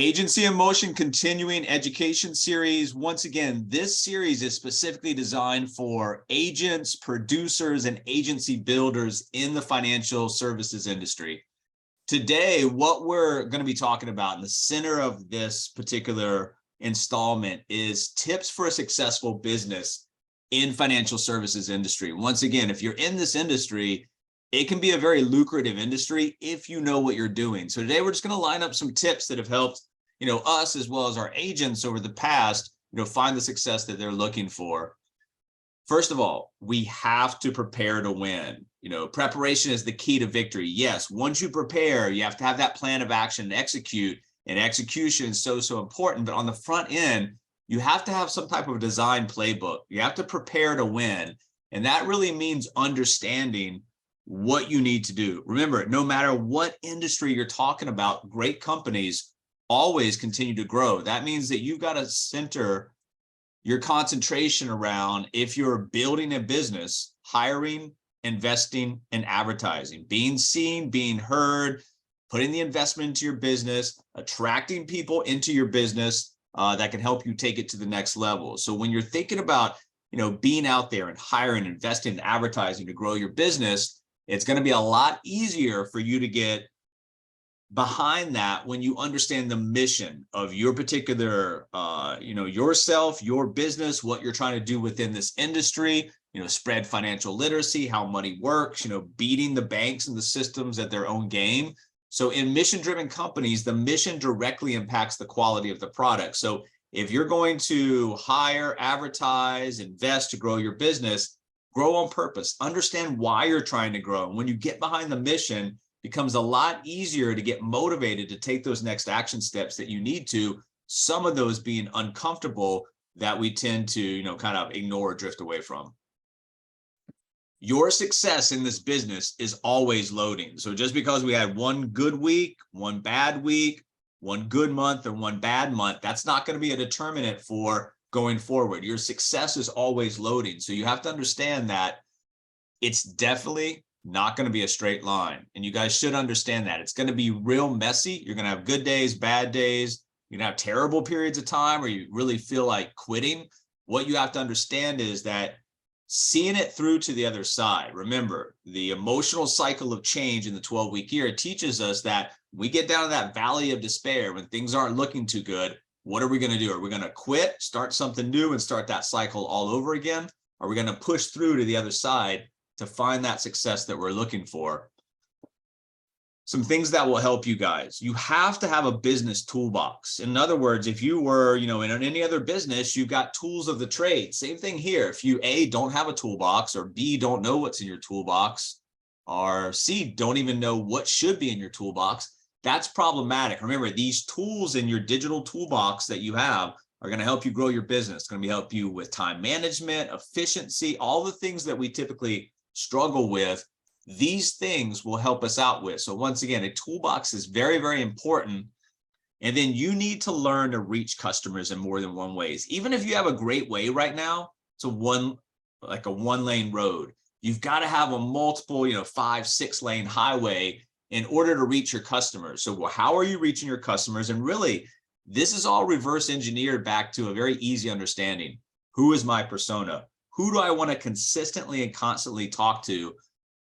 Agency in Motion continuing education series. Once again, this series is specifically designed for agents, producers, and agency builders in the financial services industry. Today, what we're going to be talking about in the center of this particular installment is tips for a successful business in financial services industry. Once again, if you're in this industry, it can be a very lucrative industry if you know what you're doing. So today we're just going to line up some tips that have helped, us as well as our agents over the past, find the success that they're looking for. First of all, we have to prepare to win. Preparation is the key to victory. Yes, once you prepare, you have to have that plan of action and execute. And execution is so important. But on the front end, you have to have some type of design playbook. You have to prepare to win. And that really means understanding what you need to do. Remember, no matter what industry you're talking about, great companies always continue to grow. That means that you've got to center your concentration around, if you're building a business, hiring, investing, and advertising, being seen, being heard, putting the investment into your business, attracting people into your business that can help you take it to the next level. So when you're thinking about, being out there and hiring, investing, and advertising to grow your business, it's going to be a lot easier for you to get behind that when you understand the mission of your particular, yourself, your business, what you're trying to do within this industry, spread financial literacy, how money works, beating the banks and the systems at their own game. So in mission-driven companies, the mission directly impacts the quality of the product. So if you're going to hire, advertise, invest to grow your business, grow on purpose, understand why you're trying to grow. And when you get behind the mission, it becomes a lot easier to get motivated to take those next action steps that you need to, some of those being uncomfortable that we tend to, kind of ignore or drift away from. Your success in this business is always loading. So just because we had one good week, one bad week, one good month, or one bad month, that's not going to be a determinant for going forward. Your success is always loading. So you have to understand that it's definitely not going to be a straight line. And you guys should understand that. It's going to be real messy. You're going to have good days, bad days. You're going to have terrible periods of time where you really feel like quitting. What you have to understand is that seeing it through to the other side. Remember, the emotional cycle of change in the 12-week year teaches us that we get down to that valley of despair when things aren't looking too good. What are we going to do? Are we going to quit, start something new, and start that cycle all over again? Are we going to push through to the other side to find that success that we're looking for? Some things that will help you guys. You have to have a business toolbox. In other words, if you were, in any other business, you've got tools of the trade. Same thing here. If you A, don't have a toolbox, or B, don't know what's in your toolbox, or C, don't even know what should be in your toolbox, that's problematic. Remember, these tools in your digital toolbox that you have are going to help you grow your business. It's going to help you with time management, efficiency, all the things that we typically struggle with. These things will help us out with. So once again, a toolbox is very, very important. And then you need to learn to reach customers in more than one ways. Even if you have a great way right now, it's a one-lane road. You've got to have a multiple, 5-6 lane highway in order to reach your customers. So how are you reaching your customers? And really, this is all reverse engineered back to a very easy understanding. Who is my persona? Who do I want to consistently and constantly talk to?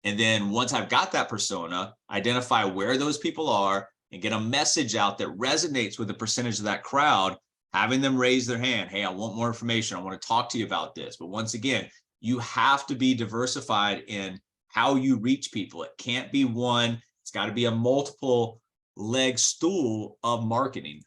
And then once I've got that persona, identify where those people are and get a message out that resonates with a percentage of that crowd, having them raise their hand. Hey, I want more information. I want to talk to you about this. But once again, you have to be diversified in how you reach people. It can't be one. It's got to be a multiple leg stool of marketing.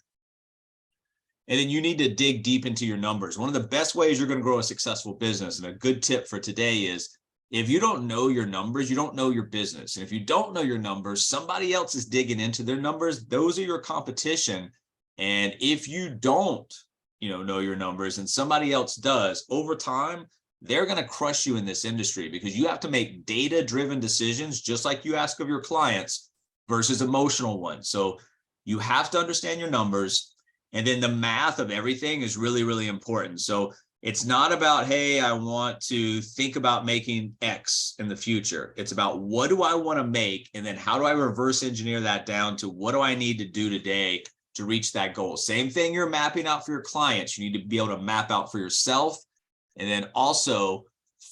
And then you need to dig deep into your numbers. One of the best ways you're going to grow a successful business, and a good tip for today is, if you don't know your numbers, you don't know your business. And if you don't know your numbers, somebody else is digging into their numbers. Those are your competition. And if you don't, know your numbers and somebody else does, over time, they're going to crush you in this industry, because you have to make data-driven decisions, just like you ask of your clients, versus emotional ones. So you have to understand your numbers. And then the math of everything is really, really important. So it's not about, hey, I want to think about making X in the future. It's about, what do I want to make? And then how do I reverse engineer that down to what do I need to do today to reach that goal. Same thing you're mapping out for your clients. You need to be able to map out for yourself, and then also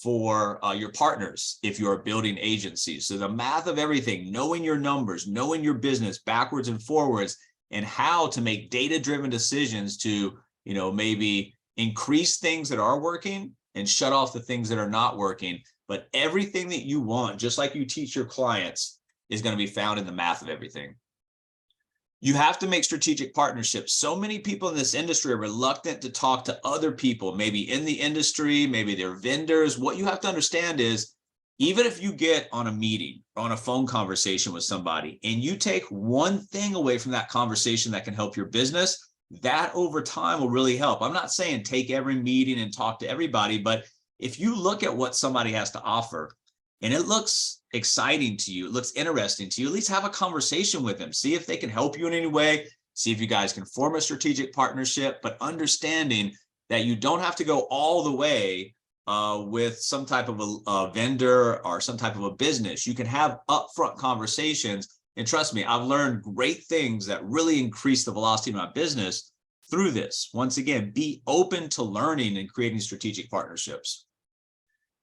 for your partners if you're building agencies. So the math of everything, knowing your numbers, knowing your business backwards and forwards, and how to make data-driven decisions to, maybe increase things that are working and shut off the things that are not working. But everything that you want, just like you teach your clients, is going to be found in the math of everything. You have to make strategic partnerships. So many people in this industry are reluctant to talk to other people, maybe in the industry, maybe they're vendors. What you have to understand is, even if you get on a meeting or on a phone conversation with somebody and you take one thing away from that conversation that can help your business, that over time will really help. I'm not saying take every meeting and talk to everybody, but if you look at what somebody has to offer and it looks exciting to you, it looks interesting to you, at least have a conversation with them. See if they can help you in any way. See if you guys can form a strategic partnership, but understanding that you don't have to go all the way with some type of a vendor or some type of a business. You can have upfront conversations. And trust me, I've learned great things that really increase the velocity of my business through this. Once again, be open to learning and creating strategic partnerships.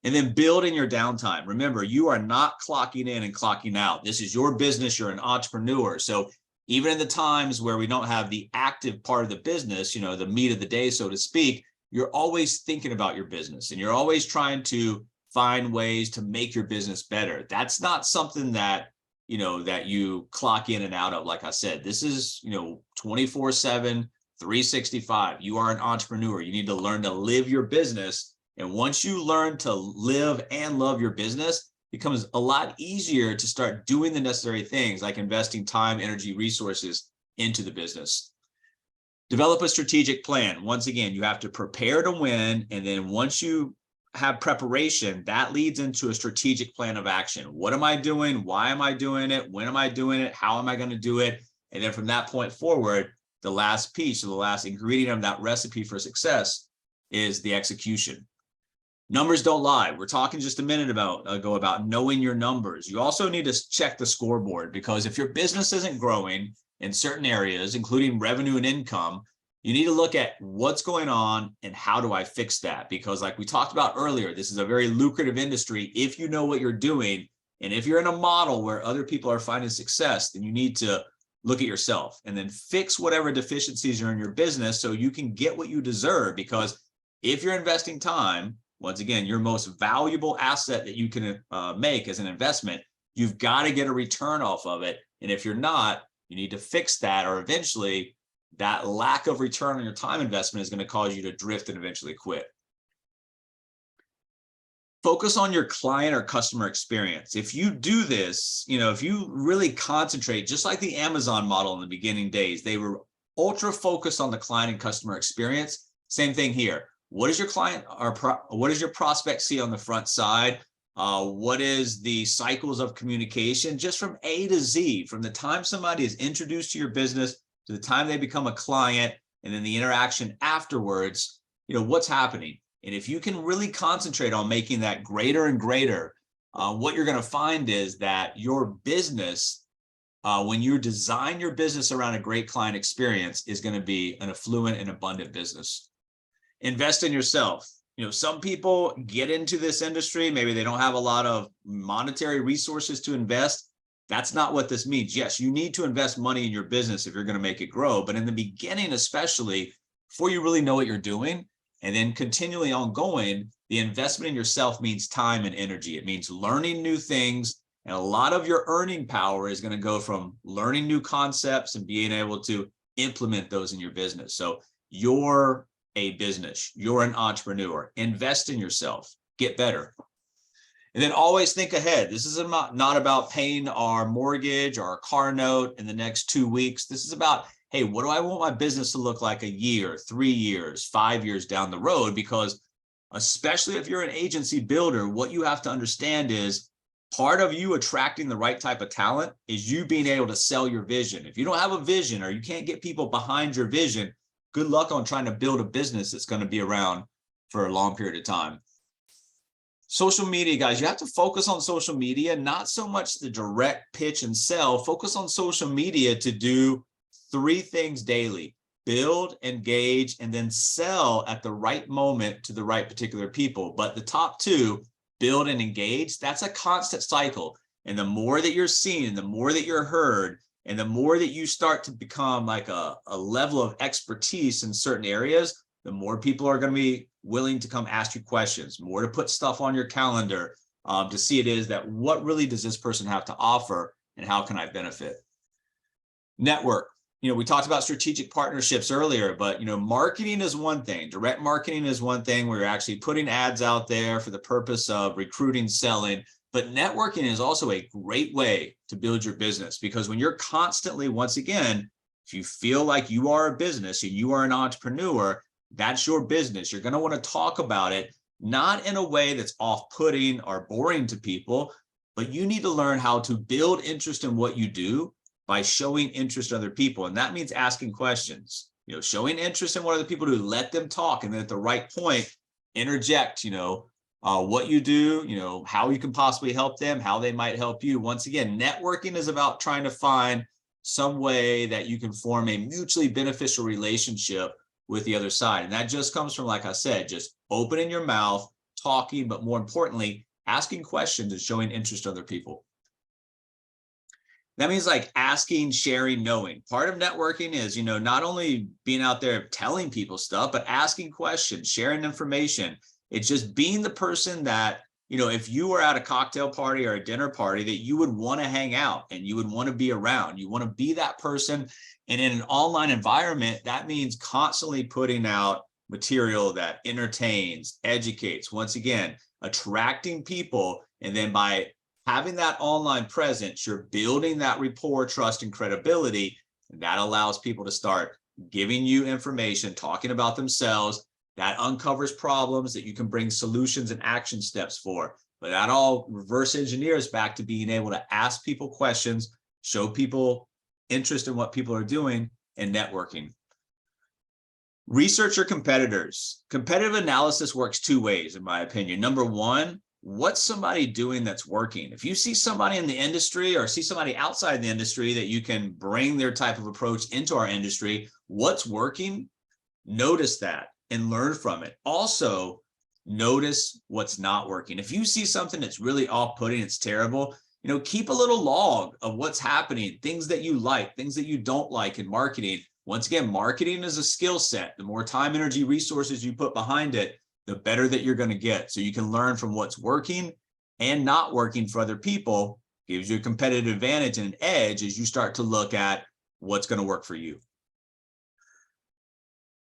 And then build in your downtime. Remember, you are not clocking in and clocking out. This is your business. You're an entrepreneur. So even in the times where we don't have the active part of the business, the meat of the day, so to speak, you're always thinking about your business and you're always trying to find ways to make your business better. That's not something that, that you clock in and out of. Like I said, this is, 24/7, 365. You are an entrepreneur. You need to learn to live your business. And once you learn to live and love your business, it becomes a lot easier to start doing the necessary things like investing time, energy, resources into the business. Develop a strategic plan. Once again, you have to prepare to win. And then once you have preparation, that leads into a strategic plan of action. What am I doing? Why am I doing it? When am I doing it? How am I going to do it? And then from that point forward, the last piece or the last ingredient of that recipe for success is the execution. Numbers don't lie. We're talking just a minute ago about knowing your numbers. You also need to check the scoreboard, because if your business isn't growing in certain areas, including revenue and income, you need to look at what's going on and how do I fix that? Because like we talked about earlier, this is a very lucrative industry if you know what you're doing. And if you're in a model where other people are finding success, then you need to look at yourself and then fix whatever deficiencies are in your business so you can get what you deserve. Because if you're investing time, once again, your most valuable asset that you can make as an investment, you've got to get a return off of it. And if you're not, you need to fix that, or eventually that lack of return on your time investment is going to cause you to drift and eventually quit. Focus on your client or customer experience. If you do this, if you really concentrate, just like the Amazon model in the beginning days, they were ultra focused on the client and customer experience. Same thing here. What does your client or what does your prospect see on the front side? What is the cycles of communication, just from A to Z, from the time somebody is introduced to your business to the time they become a client, and then the interaction afterwards, what's happening? And if you can really concentrate on making that greater and greater, what you're going to find is that your business, when you design your business around a great client experience, is going to be an affluent and abundant business. Invest in yourself. Some people get into this industry, maybe they don't have a lot of monetary resources to invest. That's not what this means. Yes, you need to invest money in your business if you're going to make it grow. But in the beginning, especially before you really know what you're doing, and then continually ongoing, the investment in yourself means time and energy. It means learning new things. And a lot of your earning power is going to go from learning new concepts and being able to implement those in your business. So you're a business, you're an entrepreneur, invest in yourself, get better. And then always think ahead. This is not about paying our mortgage or our car note in the next 2 weeks. This is about, hey, what do I want my business to look like a year, 3 years, 5 years down the road? Because especially if you're an agency builder, what you have to understand is part of you attracting the right type of talent is you being able to sell your vision. If you don't have a vision or you can't get people behind your vision, good luck on trying to build a business that's going to be around for a long period of time. Social media, guys, you have to focus on social media, not so much the direct pitch and sell. Focus on social media to do 3 things daily: build, engage, and then sell at the right moment to the right particular people. But the top 2, build and engage, that's a constant cycle. And the more that you're seen, the more that you're heard, and the more that you start to become like a level of expertise in certain areas, the more people are going to be willing to come ask you questions, more to put stuff on your calendar, to see it is that what really does this person have to offer and how can I benefit? Network. We talked about strategic partnerships earlier, but, marketing is one thing. Direct marketing is one thing where you're actually putting ads out there for the purpose of recruiting, selling. But networking is also a great way to build your business, because when you're constantly, once again, if you feel like you are a business and you are an entrepreneur, that's your business. You're going to want to talk about it, not in a way that's off-putting or boring to people, but you need to learn how to build interest in what you do by showing interest in other people. And that means asking questions, showing interest in what other people do, let them talk. And then at the right point, interject, what you do, how you can possibly help them, how they might help you. Once again, networking is about trying to find some way that you can form a mutually beneficial relationship with the other side. And that just comes from, like I said, just opening your mouth, talking, but more importantly, asking questions and showing interest in other people. That means like asking, sharing, knowing. Part of networking is, not only being out there telling people stuff, but asking questions, sharing information. It's just being the person that, if you were at a cocktail party or a dinner party, that you would want to hang out and you would want to be around. You want to be that person. And in an online environment, that means constantly putting out material that entertains, educates, once again, attracting people. And then by having that online presence, you're building that rapport, trust, and credibility. And that allows people to start giving you information, talking about themselves. That uncovers problems that you can bring solutions and action steps for. But that all reverse engineers back to being able to ask people questions, show people interest in what people are doing, and networking. Research your competitors. Competitive analysis works 2 ways, in my opinion. Number 1, what's somebody doing that's working? If you see somebody in the industry or see somebody outside the industry that you can bring their type of approach into our industry, what's working? Notice that and learn from it. Also, notice what's not working. If you see something that's really off-putting, it's terrible, keep a little log of what's happening, things that you like, things that you don't like in marketing. Once again, marketing is a skill set. The more time, energy, resources you put behind it, the better that you're going to get. So you can learn from what's working and not working for other people. Gives you a competitive advantage and an edge as you start to look at what's going to work for you.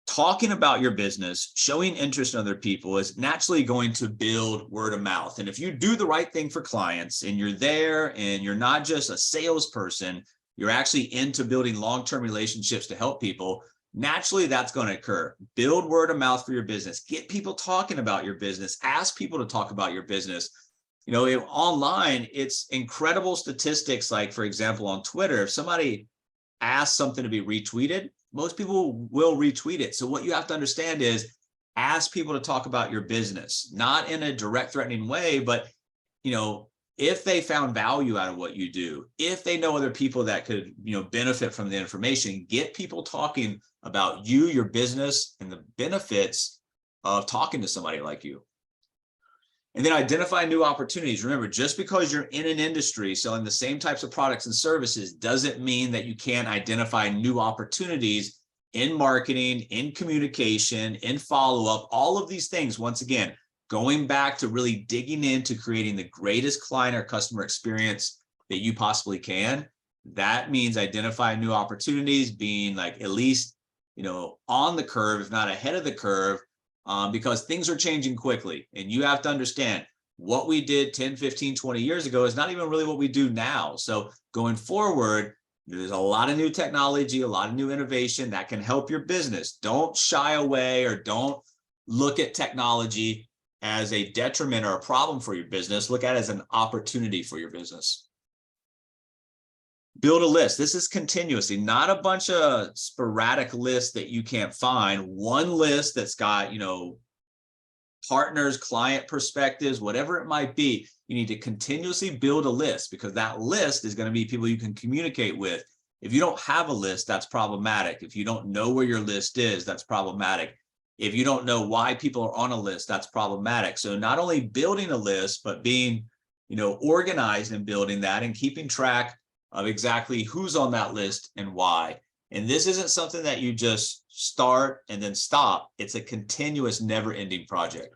Talking about your business, showing interest in other people is naturally going to build word of mouth. And if you do the right thing for clients and you're there and you're not just a salesperson, you're actually into building long-term relationships to help people, naturally that's going to occur. Build word of mouth for your business. Get people talking about your business. Ask people to talk about your business. Online, it's incredible statistics. Like, for example, on Twitter, if somebody asks something to be retweeted, most people will retweet it. So what you have to understand is ask people to talk about your business, not in a direct threatening way, but, if they found value out of what you do, if they know other people that could, benefit from the information, get people talking about you, your business, and the benefits of talking to somebody like you. And then identify new opportunities. Remember, just because you're in an industry selling the same types of products and services doesn't mean that you can't identify new opportunities in marketing, in communication, in follow-up, all of these things. Once again, going back to really digging into creating the greatest client or customer experience that you possibly can. That means identifying new opportunities, being like at least, on the curve, if not ahead of the curve, because things are changing quickly. And you have to understand what we did 10, 15, 20 years ago is not even really what we do now. So going forward, there's a lot of new technology, a lot of new innovation that can help your business. Don't shy away or don't look at technology as a detriment or a problem for your business. Look at it as an opportunity for your business. Build a list. This is continuously, not a bunch of sporadic lists that you can't find. One list that's got, partners, client perspectives, whatever it might be. You need to continuously build a list, because that list is going to be people you can communicate with. If you don't have a list, that's problematic. If you don't know where your list is, that's problematic. If you don't know why people are on a list, that's problematic. So not only building a list, but being, organized in building that and keeping track of exactly who's on that list and why. And this isn't something that you just start and then stop. It's a continuous, never-ending project.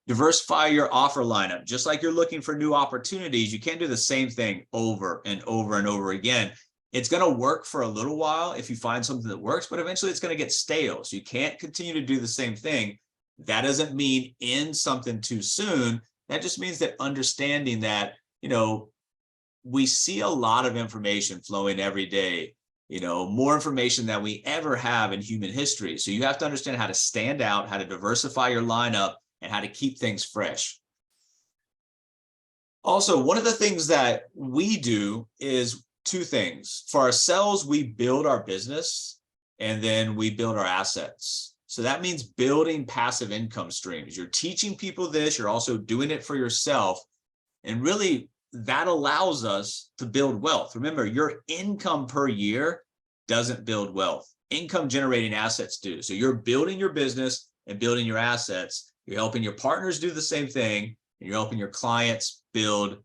Diversify your offer lineup. Just like you're looking for new opportunities, you can't do the same thing over and over and over again. It's going to work for a little while if you find something that works, but eventually it's going to get stale. So you can't continue to do the same thing. That doesn't mean end something too soon. That just means that understanding that, we see a lot of information flowing every day, more information than we ever have in human history. So you have to understand how to stand out, how to diversify your lineup, and how to keep things fresh. Also, one of the things that we do is two things. For ourselves, we build our business and then we build our assets. So that means building passive income streams. You're teaching people this, you're also doing it for yourself. And really, that allows us to build wealth. Remember, your income per year doesn't build wealth. Income generating assets do. So you're building your business and building your assets. You're helping your partners do the same thing, and you're helping your clients build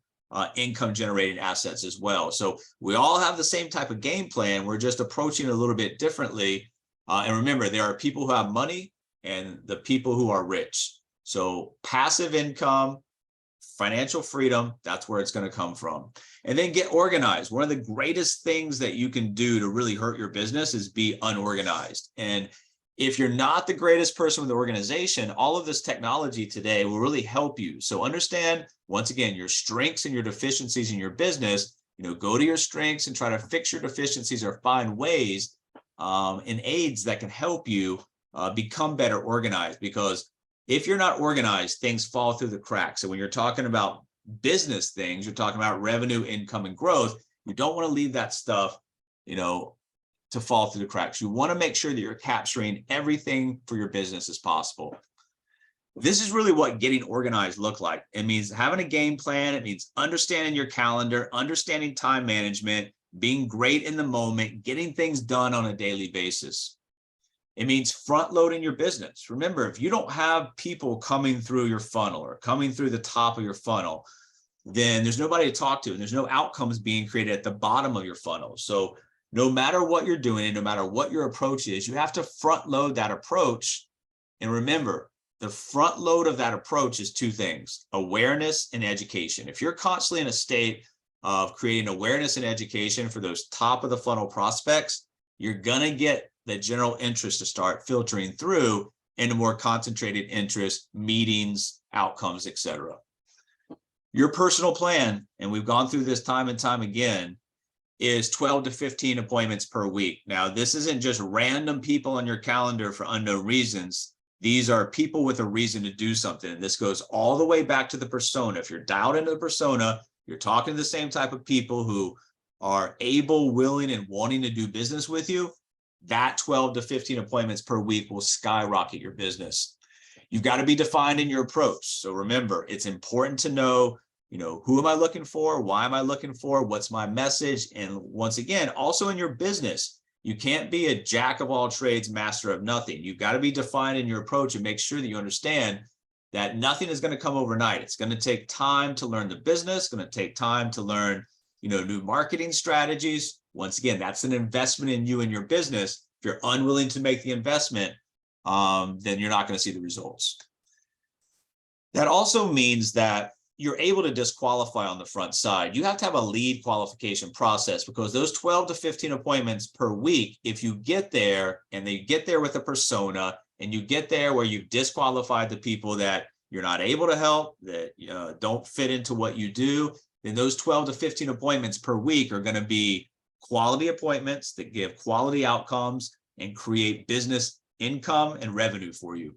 income generating assets as well. So we all have the same type of game plan. We're just approaching it a little bit differently. And remember, there are people who have money and the people who are rich. So passive income, financial freedom, that's where it's going to come from. And then get organized. One of the greatest things that you can do to really hurt your business is be unorganized. And if you're not the greatest person with the organization, all of this technology today will really help you. So understand, once again, your strengths and your deficiencies in your business. Go to your strengths and try to fix your deficiencies or find ways and aids that can help you become better organized. Because if you're not organized, things fall through the cracks. So when you're talking about business things, you're talking about revenue, income, and growth. You don't want to leave that stuff, to fall through the cracks. You want to make sure that you're capturing everything for your business as possible. This is really what getting organized look like. It means having a game plan. It means understanding your calendar, understanding time management, being great in the moment, getting things done on a daily basis. It means front loading your business. Remember, if you don't have people coming through your funnel or coming through the top of your funnel, then there's nobody to talk to and there's no outcomes being created at the bottom of your funnel. So no matter what you're doing and no matter what your approach is, you have to front load that approach. And remember, the front load of that approach is two things: awareness and education. If you're constantly in a state of creating awareness and education for those top of the funnel prospects, you're going to get the general interest to start filtering through into more concentrated interest, meetings, outcomes, etc. Your personal plan, and we've gone through this time and time again, is 12 to 15 appointments per week. Now, this isn't just random people on your calendar for unknown reasons. These are people with a reason to do something. And this goes all the way back to the persona. If you're dialed into the persona, you're talking to the same type of people who are able, willing, and wanting to do business with you. That 12 to 15 appointments per week will skyrocket your business. You've got to be defined in your approach. So remember, it's important to know, who am I looking for? Why am I looking for? What's my message? And once again, also in your business, you can't be a jack of all trades, master of nothing. You've got to be defined in your approach and make sure that you understand that nothing is going to come overnight. It's going to take time to learn the business. It's going to take time to learn, new marketing strategies. Once again, that's an investment in you and your business. If you're unwilling to make the investment, then you're not going to see the results. That also means that you're able to disqualify on the front side. You have to have a lead qualification process, because those 12 to 15 appointments per week, if you get there and they get there with a persona and you get there where you've disqualified the people that you're not able to help, that don't fit into what you do, then those 12 to 15 appointments per week are going to be quality appointments that give quality outcomes and create business income and revenue for you.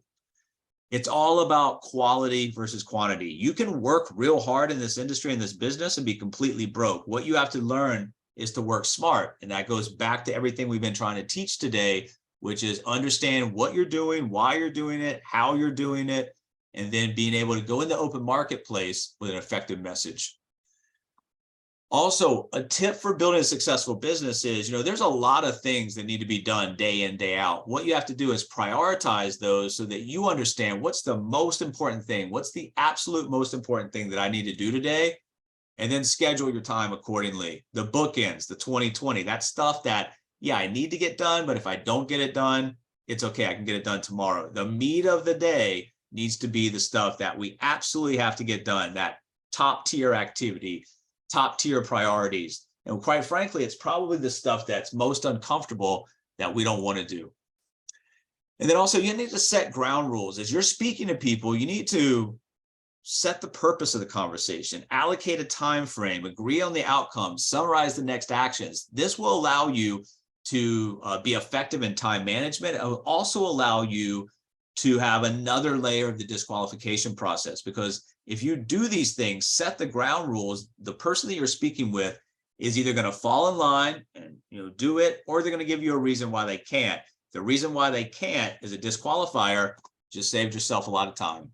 It's all about quality versus quantity. You can work real hard in this industry, in this business, and be completely broke. What you have to learn is to work smart. And that goes back to everything we've been trying to teach today, which is understand what you're doing, why you're doing it, how you're doing it, and then being able to go in the open marketplace with an effective message. Also, a tip for building a successful business is, there's a lot of things that need to be done day in, day out. What you have to do is prioritize those so that you understand what's the most important thing, what's the absolute most important thing that I need to do today, and then schedule your time accordingly. The bookends, the 2020, that stuff that, yeah, I need to get done, but if I don't get it done, it's okay, I can get it done tomorrow. The meat of the day needs to be the stuff that we absolutely have to get done, that top tier activity, top tier priorities. And quite frankly, it's probably the stuff that's most uncomfortable that we don't want to do. And then also you need to set ground rules. As you're speaking to people, you need to set the purpose of the conversation, allocate a time frame, agree on the outcomes, summarize the next actions. This will allow you to be effective in time management. It will also allow you to have another layer of the disqualification process, because if you do these things, set the ground rules, the person that you're speaking with is either going to fall in line and do it, or they're going to give you a reason why they can't. The reason why they can't is a disqualifier. Just saved yourself a lot of time.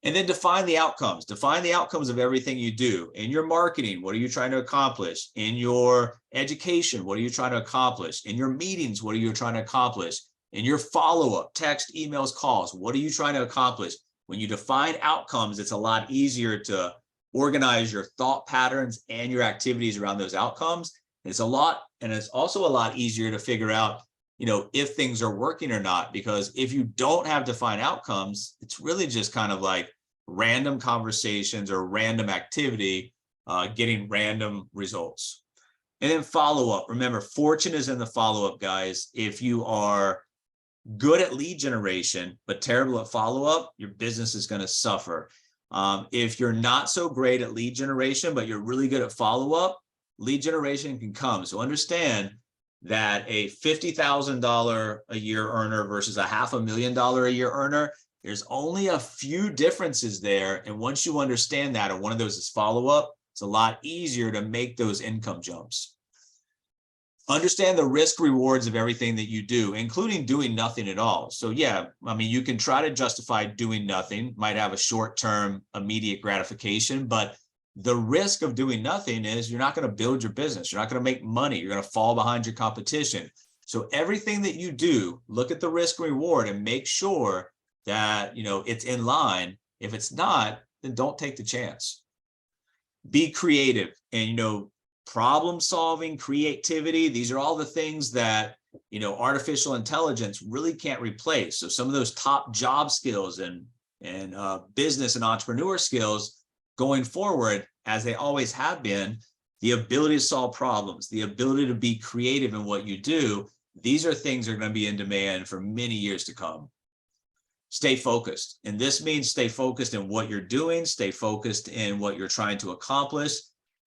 And then define the outcomes. Define the outcomes of everything you do. In your marketing, what are you trying to accomplish? In your education, what are you trying to accomplish? In your meetings, what are you trying to accomplish? In your follow-up, text, emails, calls, what are you trying to accomplish? When you define outcomes, it's a lot easier to organize your thought patterns and your activities around those outcomes. It's also a lot easier to figure out, if things are working or not, because if you don't have defined outcomes, it's really just kind of like random conversations or random activity, getting random results. And then follow-up. Remember, fortune is in the follow-up, guys. If you are good at lead generation, but terrible at follow-up, your business is going to suffer. If you're not so great at lead generation, but you're really good at follow-up, lead generation can come. So understand that a $50,000 a year earner versus a $500,000 a year earner, there's only a few differences there. And once you understand that, and one of those is follow-up, it's a lot easier to make those income jumps. Understand the risk rewards of everything that you do, including doing nothing at all. So yeah, you can try to justify doing nothing, might have a short-term immediate gratification, but the risk of doing nothing is you're not going to build your business. You're not going to make money. You're going to fall behind your competition. So everything that you do, look at the risk reward and make sure that, it's in line. If it's not, then don't take the chance. Be creative and, problem solving, creativity. These are all the things that, artificial intelligence really can't replace. So some of those top job skills and business and entrepreneur skills going forward, as they always have been, the ability to solve problems, the ability to be creative in what you do, these are things that are going to be in demand for many years to come. Stay focused. And this means stay focused in what you're doing, stay focused in what you're trying to accomplish.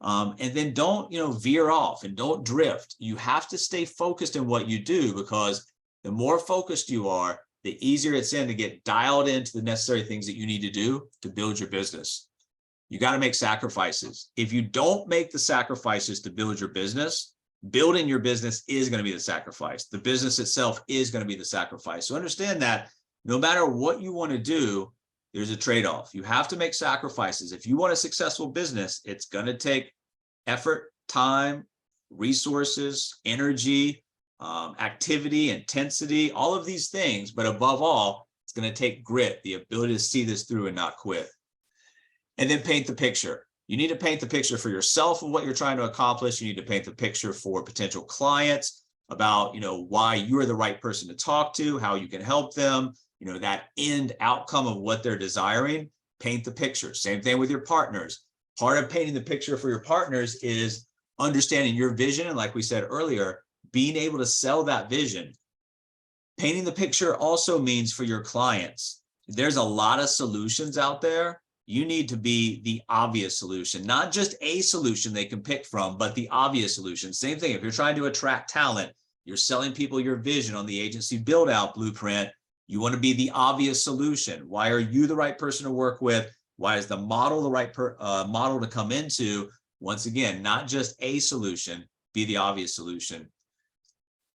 And then don't, veer off and don't drift. You have to stay focused in what you do, because the more focused you are, the easier it's to get dialed into the necessary things that you need to do to build your business. You got to make sacrifices. If you don't make the sacrifices to build your business, building your business is going to be the sacrifice. The business itself is going to be the sacrifice. So understand that no matter what you want to do, there's a trade-off. You have to make sacrifices. If you want a successful business, it's going to take effort, time, resources, energy, activity, intensity, all of these things. But above all, it's going to take grit, the ability to see this through and not quit. And then paint the picture. You need to paint the picture for yourself of what you're trying to accomplish. You need to paint the picture for potential clients about, why you're the right person to talk to, how you can help them, that end outcome of what they're desiring. Paint the picture. Same thing with your partners. Part of painting the picture for your partners is understanding your vision. And like we said earlier, being able to sell that vision. Painting the picture also means for your clients. There's a lot of solutions out there. You need to be the obvious solution, not just a solution they can pick from, but the obvious solution. Same thing. If you're trying to attract talent, you're selling people your vision on the agency build out blueprint. You want to be the obvious solution. Why are you the right person to work with? Why is the model the right model to come into? Once again, not just a solution, be the obvious solution.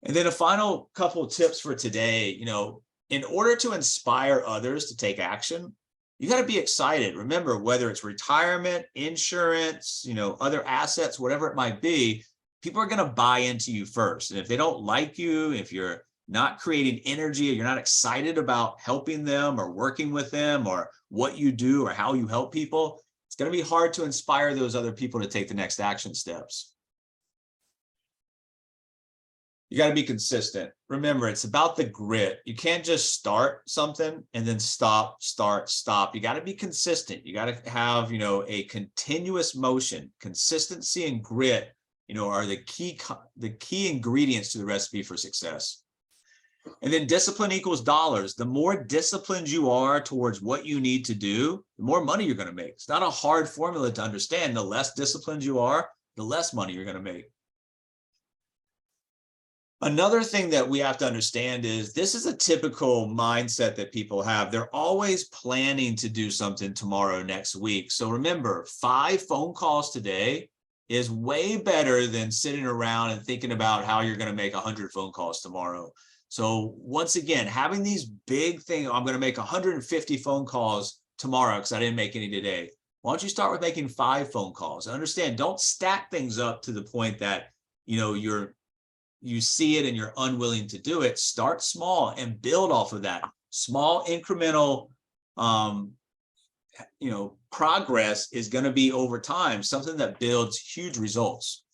And then a final couple of tips for today, in order to inspire others to take action, You got to be excited. Remember, whether it's retirement, insurance, other assets, whatever it might be, people are going to buy into you first. And if they don't like you, if you're not creating energy, or you're not excited about helping them or working with them or what you do or how you help people, it's going to be hard to inspire those other people to take the next action steps. You got to be consistent. Remember, it's about the grit. You can't just start something and then stop, start, stop. You got to be consistent. You got to have, a continuous motion. Consistency and grit, are the key ingredients to the recipe for success. And then discipline equals dollars. The more disciplined you are towards what you need to do, the more money you're going to make. It's not a hard formula to understand. The less disciplined you are, the less money you're going to make. Another thing that we have to understand is this is a typical mindset that people have. They're always planning to do something tomorrow, next week. So remember, 5 phone calls today is way better than sitting around and thinking about how you're going to make 100 phone calls tomorrow. So once again, having these big things, I'm going to make 150 phone calls tomorrow because I didn't make any today. Why don't you start with making 5 phone calls? Understand, don't stack things up to the point that, you see it and you're unwilling to do it. Start small and build off of that. Small incremental, progress is going to be over time, something that builds huge results.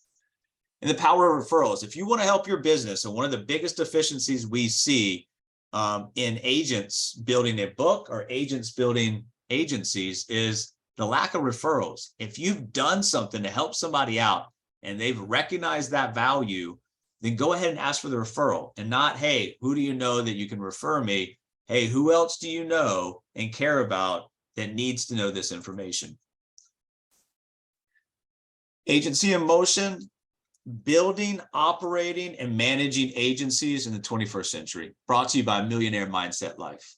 And the power of referrals. If you want to help your business, and one of the biggest deficiencies we see in agents building a book or agents building agencies is the lack of referrals. If you've done something to help somebody out and they've recognized that value, then go ahead and ask for the referral, and not, hey, who do you know that you can refer me? Hey, who else do you know and care about that needs to know this information? Agency in motion, building, operating, and managing agencies in the 21st century. Brought to you by Millionaire Mindset Life.